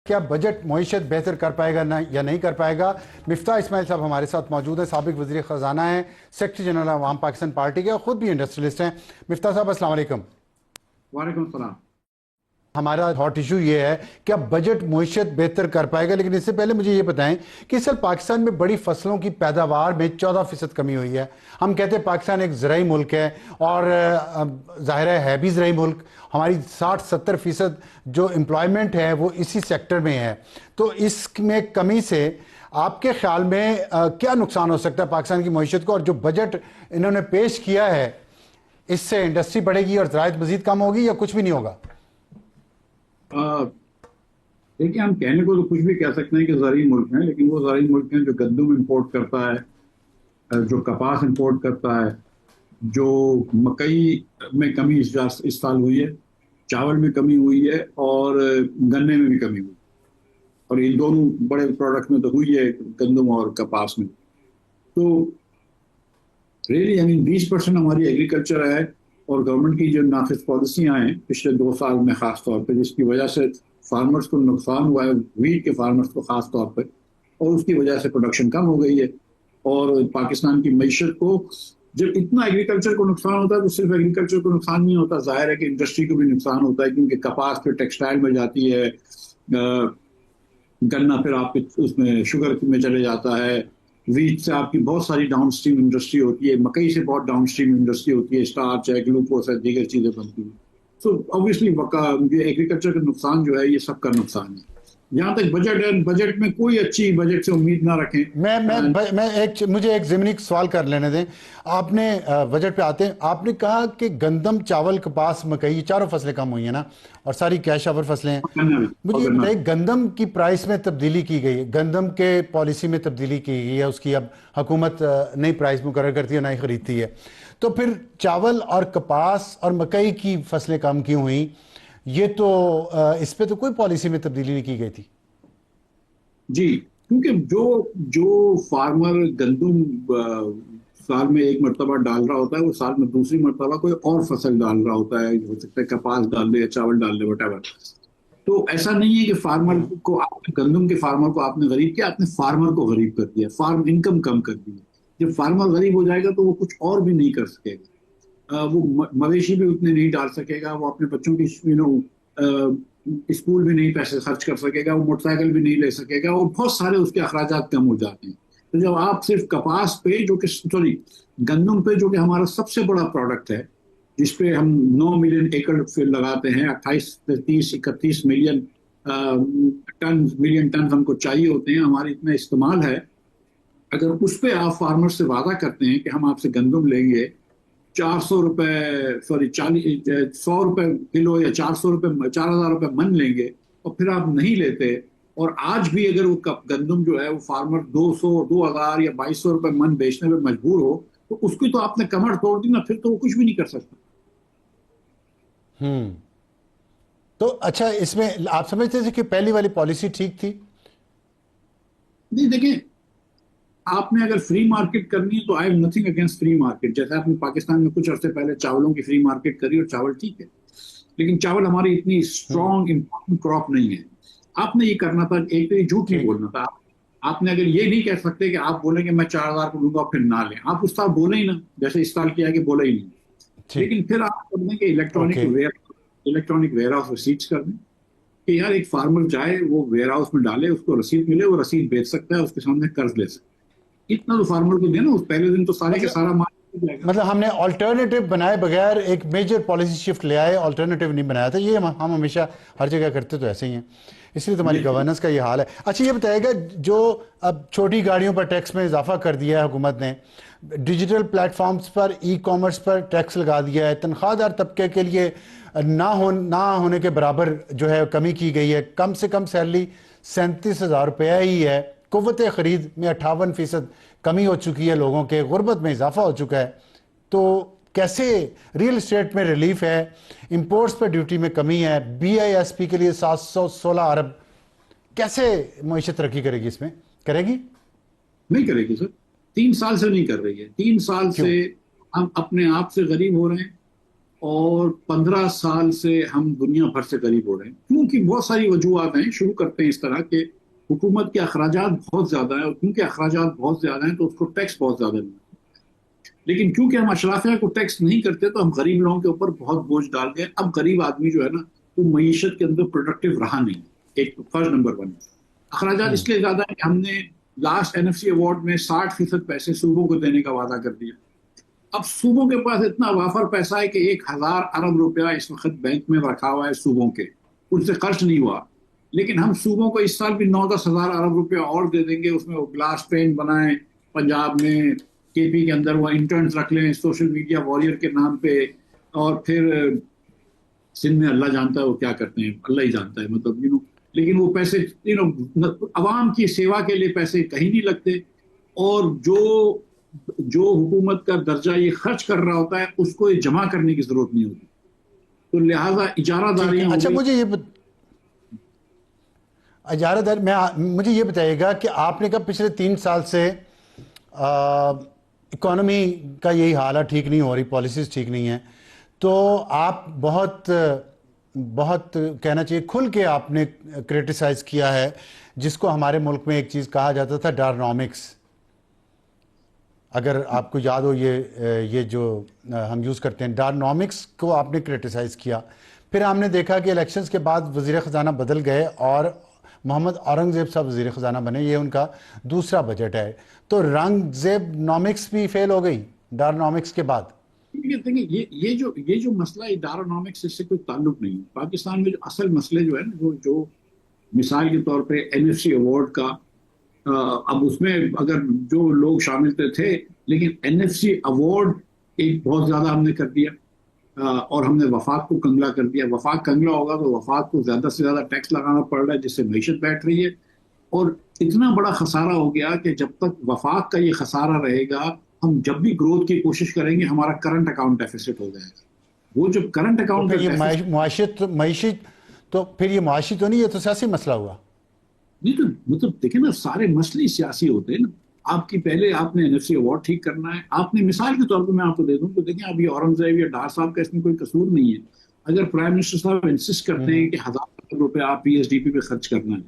क्या बजट मईशत बेहतर कर पाएगा ना या नहीं कर पाएगा। मिफ्ता इस्माइल साहब हमारे साथ मौजूद है, साबिक वज़ीर ख़जाना है, सेक्रेटरी जनरल अवाम पाकिस्तान पार्टी के और ख़ुद भी इंडस्ट्रियलिस्ट हैं। मिफ्ता साहब अस्सलाम वालेकुम। वालेकुम सलाम। हमारा हॉट इशू ये है कि अब बजट मईशत बेहतर कर पाएगा, लेकिन इससे पहले मुझे ये बताएं कि इस साल पाकिस्तान में बड़ी फसलों की पैदावार में 14% कमी हुई है। हम कहते हैं पाकिस्तान एक ज़राई मुल्क है और ज़ाहिर है भी ज़राई मुल्क। हमारी 60-70% जो एम्प्लॉयमेंट है वो इसी सेक्टर में है। तो इसमें कमी से आपके ख्याल में क्या नुकसान हो सकता है पाकिस्तान की मईशत को, और जो बजट इन्होंने पेश किया है इससे इंडस्ट्री बढ़ेगी और ज़राअत मज़ीद कम होगी या कुछ भी नहीं होगा? देखिए, हम कहने को तो कुछ भी कह सकते हैं कि ज़राई मुल्क हैं, लेकिन वो ज़राई मुल्क हैं जो गंदम इंपोर्ट करता है, जो कपास इंपोर्ट करता है, जो मकई में कमी इस साल हुई है, चावल में कमी हुई है और गन्ने में भी कमी हुई। और इन दोनों बड़े प्रोडक्ट में तो हुई है, गंदम और कपास में। तो रियली यानी 20% हमारी एग्रीकल्चर है, और गवर्नमेंट की जो नाफिज पॉलिसियां हैं पिछले 2 साल में खास तौर पे, जिसकी वजह से फार्मर्स को नुकसान हुआ है, वीट के फार्मर्स को खास तौर पे, और उसकी वजह से प्रोडक्शन कम हो गई है। और पाकिस्तान की मईशत को जब इतना एग्रीकल्चर को नुकसान होता है तो सिर्फ एग्रीकल्चर को नुकसान नहीं होता, जाहिर है कि इंडस्ट्री को भी नुकसान होता है, क्योंकि कपास फिर टेक्सटाइल में जाती है, गन्ना फिर आपके उसमें शुगर में चले जाता है, वीट से आपकी बहुत सारी डाउन स्ट्रीम इंडस्ट्री होती है, मकई से बहुत डाउन स्ट्रीम इंडस्ट्री होती है, स्टार्च है, ग्लूकोज है, दीगर चीजें बनती हैं। तो ऑब्वियसली एग्रीकल्चर का नुकसान जो है ये सबका नुकसान है। जहां तक बजट है, बजट में कोई अच्छी बजट से उम्मीद ना रखें। मुझे एक ज़मीनी सवाल कर लेने दें। आपने बजट पे आते हैं, आपने कहा कि गंदम, चावल, कपास, मकई, ये चारों फसलें कम हुई हैं ना, और सारी कैश आवर फसलें हैं। मुझे ये बताइए, गंदम की प्राइस में तब्दीली की गई है, गंदम के पॉलिसी में तब्दीली की गई है, उसकी अब हुकूमत नई प्राइस मुकर्रर करती है, नई खरीदती है। तो फिर चावल और कपास और मकई की फसलें कम क्यों हुई? ये तो इस पे तो कोई पॉलिसी में तब्दीली नहीं की गई थी। जी, क्योंकि जो जो फार्मर गंदम साल में एक मरतबा डाल रहा होता है, वो साल में दूसरी मरतबा कोई और फसल डाल रहा होता है, हो सकता है कपास डाल दे या चावल डाल दे, वटेवर। तो ऐसा नहीं है कि फार्मर को, आपने गंदम के फार्मर को आपने गरीब किया, आपने फार्मर को गरीब कर दिया, फार्म इनकम कम कर दी है। जब फार्मर गरीब हो जाएगा तो वो कुछ और भी नहीं कर सकेगा, वो मवेशी भी उतने नहीं डाल सकेगा, वो अपने बच्चों की स्कूल भी नहीं पैसे खर्च कर सकेगा, वो मोटरसाइकिल भी नहीं ले सकेगा, और बहुत सारे उसके अखराजात कम हो जाते हैं। तो जब आप सिर्फ कपास पे, जो कि सॉरी गंदम पे, जो कि हमारा सबसे बड़ा प्रोडक्ट है, जिसपे हम 9 मिलियन एकड़ फील्ड लगाते हैं, 28 से 30 31 मिलियन टन हमको चाहिए होते हैं, हमारे इतना इस्तेमाल है। अगर उस पर आप फार्मर से वादा करते हैं कि हम आपसे गंदम लेंगे 400 रुपए, सॉरी 100 रुपए किलो, या 400 रुपए, 4000 रुपए मन लेंगे, और फिर आप नहीं लेते, और आज भी अगर वो गंदम जो है वो फार्मर 200, 2000 या 2200 रुपए मन बेचने में मजबूर हो, तो उसकी तो आपने कमर तोड़ दी ना, फिर तो वो कुछ भी नहीं कर सकता। तो अच्छा, इसमें आप समझते थे कि पहली वाली पॉलिसी ठीक थी? नहीं, देखिए, आपने अगर फ्री मार्केट करनी है तो I have nothing against free market. जैसे आपने पाकिस्तान में कुछ अर्से पहले चावलों की फ्री मार्केट करी, और चावल ठीक है, लेकिन चावल हमारी इतनी स्ट्रॉन्ग इंपॉर्टेंट क्रॉप नहीं है। आपने ये करना था, एक तो ये झूठ नहीं बोलना था। आपने अगर ये नहीं कह सकते कि आप बोलेंगे मैं 4000 को दूंगा फिर ना लें, आप उस साल बोले ही ना, जैसे इस साल किया कि बोले ही नहीं। लेकिन फिर आप कर दें कि इलेक्ट्रॉनिक वेयर हाउस रसीद कर दें, कि यार एक फार्मर जाए, वो वेयर हाउस में डाले, उसको रसीद मिले, वो रसीद बेच सकता है, उसके सामने कर्ज ले सकता है। इतना तो फार्मर को देना, उस पहले दिन तो सारे के सारा माल। मतलब हमने ऑल्टरनेटिव बनाए बगैर एक मेजर पॉलिसी शिफ्ट ले आए, ऑल्टरनेटिव नहीं बनाया था। ये हम हमेशा हर जगह करते तो ऐसे ही हैं, इसलिए तुम्हारी गवर्नेंस का ये हाल है। अच्छा, ये बताएगा, जो अब छोटी गाड़ियों पर टैक्स में इजाफा कर दिया है हुकूमत ने, डिजिटल प्लेटफॉर्म्स पर, ई कॉमर्स पर टैक्स लगा दिया है, तनख्वाहदार तबके के लिए ना होने के बराबर जो है कमी की गई है, कम से कम सैलरी 37,000 रुपया ही है, कुव्वत ख़रीद में 58% कमी हो चुकी है, लोगों के गुर्बत में इजाफा हो चुका है। तो कैसे रियल एस्टेट में रिलीफ है, इंपोर्ट्स पर ड्यूटी में कमी है, BISP के लिए 716 अरब, कैसे मईशत तरक्की करेगी? इसमें करेगी? नहीं करेगी सर, 3 साल से नहीं कर रही है। 3 साल से हम अपने आप से गरीब हो रहे हैं, और 15 साल से हम दुनिया भर से गरीब हो रहे हैं, क्योंकि बहुत सारी वजूहत हैं। शुरू करते हैं इस तरह के, हुकूमत के अखराजात बहुत ज्यादा है, और क्योंकि अखराजात बहुत ज्यादा हैं तो उसको टैक्स बहुत ज्यादा मिलता है। लेकिन क्योंकि हम अशराफिया को टैक्स नहीं करते तो हम गरीब लोगों के ऊपर बहुत बोझ डाल गए। अब गरीब आदमी जो है ना, वो मईशत के अंदर प्रोडक्टिव रहा नहीं। एक तो फर्स्ट नंबर वन, अखराजात इसलिए ज्यादा है कि हमने लास्ट एनएफसी अवार्ड में 60% पैसे सूबों को देने का वादा कर दिया। अब सूबों के पास इतना वाफर पैसा है कि 1000 अरब रुपया इस वक्त बैंक में रखा हुआ है सूबों के, उनसे खर्च नहीं हुआ। लेकिन हम सूबों को इस साल भी 9-10 हजार अरब रुपया और दे देंगे, उसमें वो ग्लास ट्रेन बनाए, पंजाब में केपी के अंदर वो इंटर्न्स रख लें सोशल मीडिया वॉरियर के नाम पे, और फिर सिंध में अल्लाह जानता है वो क्या करते हैं, अल्लाह ही जानता है, मतलब लेकिन वो पैसे अवाम की सेवा के लिए पैसे कहीं नहीं लगते। और जो जो हुकूमत का दर्जा ये खर्च कर रहा होता है उसको ये जमा करने की जरूरत नहीं होती, तो लिहाजा इजारादारियां अच्छा, इजारादार मुझे ये बताइएगा कि आपने कहा पिछले 3 साल से इकोनॉमी का यही हाल है, ठीक नहीं हो रही, पॉलिसीज ठीक नहीं है, तो आप बहुत बहुत कहना चाहिए खुल के आपने क्रिटिसाइज किया है जिसको हमारे मुल्क में एक चीज़ कहा जाता था, डायनामिक्स। अगर आपको याद हो, ये जो हम यूज़ करते हैं डायनामिक्स को आपने क्रिटिसाइज़ किया। फिर हमने देखा कि इलेक्शंस के बाद वज़ीर ख़जाना बदल गए और मोहम्मद औरंगज़ेब साहब वज़ीर ख़जाना बने, ये उनका दूसरा बजट है। तो औरंगज़ेब नॉमिक्स भी फेल हो गई डायनामिक्स के बाद। ये जो मसला है डायनामिक्स, इससे कोई ताल्लुक नहीं है। पाकिस्तान में जो असल मसले जो है ना, जो मिसाल के तौर पे एनएफसी अवार्ड का, अब उसमें अगर जो लोग शामिल थे, लेकिन एनएफसी अवार्ड एक बहुत ज्यादा हमने कर दिया, और हमने वफाक को कंगला कर दिया। वफाक कंगला होगा तो वफाक को ज्यादा से ज्यादा टैक्स लगाना पड़ रहा है, जिससे मईशत बैठ रही है। और इतना बड़ा खसारा हो गया कि जब तक वफाक का ये खसारा रहेगा, हम जब भी ग्रोथ की कोशिश करेंगे हमारा करंट अकाउंट डेफिसिट हो जाएगा। वो जो करंट अकाउंट तो मईशत तो फिर ये मुआशी तो नहीं, ये तो सियासी मसला हुआ। नहीं तो मतलब देखिए ना, सारे मसले सियासी होते हैं ना। आपकी पहले आपने एनएफसी अवार्ड ठीक करना है। आपने मिसाल के तौर पे मैं आपको दे दूं तो देखिए, अभी औरंगजेब या डार साहब का इसमें कोई कसूर नहीं है। अगर प्राइम मिनिस्टर साहब इंसिस्ट करते हैं कि 1000 रुपए आप पीएसडीपी पे खर्च करना है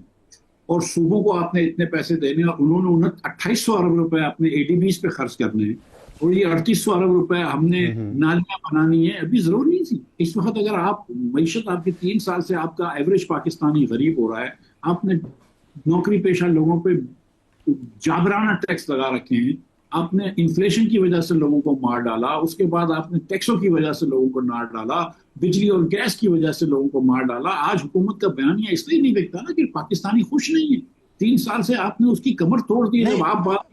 और सूबों को आपने इतने पैसे देने, और उन्होंने 2800 अरब रुपए अपने एडीबीज पे खर्च करने हैं, और ये 3800 अरब रुपए हमने नालियां बनानी है, अभी जरूर नहीं थी। इस वक्त अगर आप मईशत आपकी 3 साल से आपका एवरेज पाकिस्तानी गरीब हो रहा है, आपने नौकरी पेशा लोगों पे जाबराना टैक्स लगा रखे हैं, आपने इन्फ्लेशन की वजह से लोगों को मार डाला, उसके बाद आपने टैक्सों की वजह से लोगों को मार डाला, बिजली और गैस की वजह से लोगों को मार डाला। आज हुकूमत का बयानिया इसलिए नहीं बिकता ना कि पाकिस्तानी खुश नहीं है। 3 साल से आपने उसकी कमर तोड़ दी। जब आप बात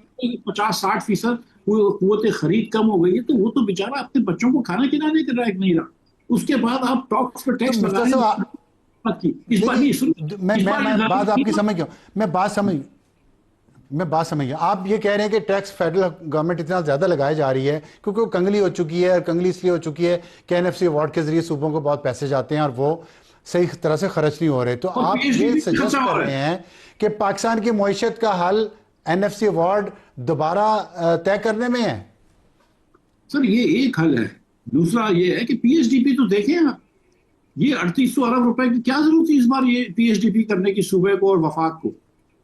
50-60% कुव्वत खरीद कम हो गई है, तो वो तो बेचारा अपने बच्चों को खाना खिलाने के लायक नहीं रहा। उसके बाद आप टॉक्स पे टैक्स लगा रहे हैं। मैं बात आपकी समझ गया, मैं बात समझ गया। आप ये कह रहे हैं कि टैक्स फेडरल गवर्नमेंट इतना ज्यादा लगाई जा रही है क्योंकि वो कंगली हो चुकी है, और कंगली इसलिए हो चुकी है कि एनएफसी अवार्ड के जरिए सूबों को बहुत पैसे जाते हैं और वो सही तरह से खर्च नहीं हो रहे। तो आप ये सजेस्ट कर रहे हैं कि पाकिस्तान की मईशत का हल एनएफसी अवार्ड दोबारा तय करने में है? सर, ये एक हल है। दूसरा ये है कि पीएसडीपी तो देखें आप, ये 3800 अरब रुपए की क्या जरूरत थी इस बार ये पीएसडीपी करने की सूबे को और वफाक को?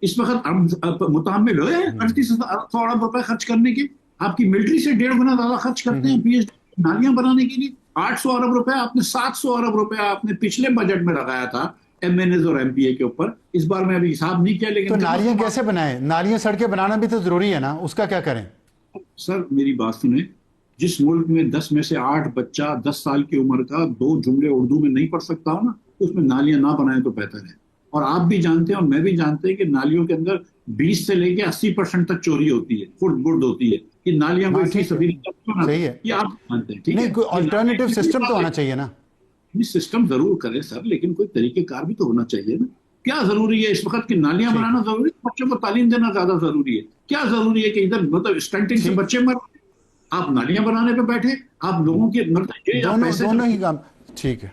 इस वक्त मुतामिल हुए 3800 अरब रुपए खर्च करने के। आपकी मिलिट्री से 1.5 गुना ज्यादा खर्च करते हैं पीएसडीपी नालियां बनाने के लिए। 800 अरब रुपए आपने, 700 अरब रुपए आपने पिछले बजट में लगाया था एमएनएस और एमपीए के ऊपर। इस बार मैं अभी हिसाब नहीं किया, लेकिन तो नालियां कैसे बनाए? नालियां सड़कें बनाना भी तो जरूरी है ना, उसका क्या करें? सर मेरी बात सुने, जिस मुल्क में 10 में से 8 बच्चा 10 साल की उम्र का 2 जुमले उर्दू में नहीं पढ़ सकता हो ना, उसमें नालियां ना बनाए तो बेहतर है। और आप भी जानते हैं और मैं भी जानते हैं कि नालियों के अंदर 20 से लेके 80% तक चोरी होती है, फुर्द होती है। कि नालियां को इतनी सभी सही है, ये आप जानते हैं, ठीक है? नहीं, कोई अल्टरनेटिव सिस्टम तो होना चाहिए ना। सिस्टम जरूर करें सर, लेकिन कोई तरीकेकार भी तो होना चाहिए ना। क्या जरूरी है इस वक्त कि नालियां बनाना जरूरी है? बच्चों को तालीम देना ज्यादा जरूरी है? क्या जरूरी है कि इधर मतलब स्टंटिंग से बच्चे मर, आप नालियां बनाने पे बैठे, आप लोगों के मतलब दोनों ही काम। ठीक है।